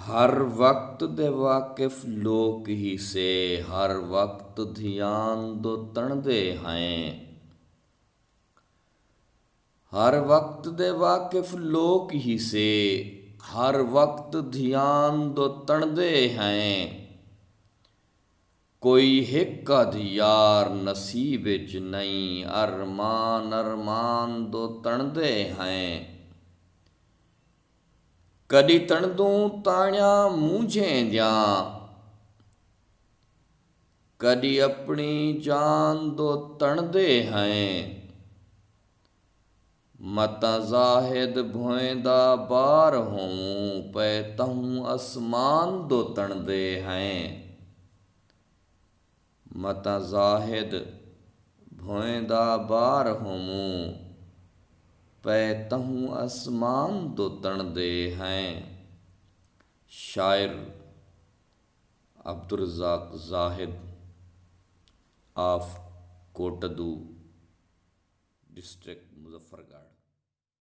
हर वक्त दे वाकिफ लोक ही से, हर वक्त ध्यान दो तणदे हैं। हर वक्त दे वाकिफ लोक ही से, हर वक्त ध्यान दो तणदे हैं। कोई हिक यार नसीब विच नहीं, अरमान अरमान दो तणदे हैं। कदी तणदूं ताणिया मूझे दियां, कदी अपनी जान दो तणदे हैं। मता जाहिद भोएंदा बार हों, पै तहूं आसमान दो तणदे हैं। मता जाहिद भोएंदा बार हों, पै तहूं आसमान दो तणदे हैं। शायर अब्दुल रज़ाक ज़ाहिद ऑफ कोटदू, डिस्ट्रिक्ट मुजफ्फरगढ़।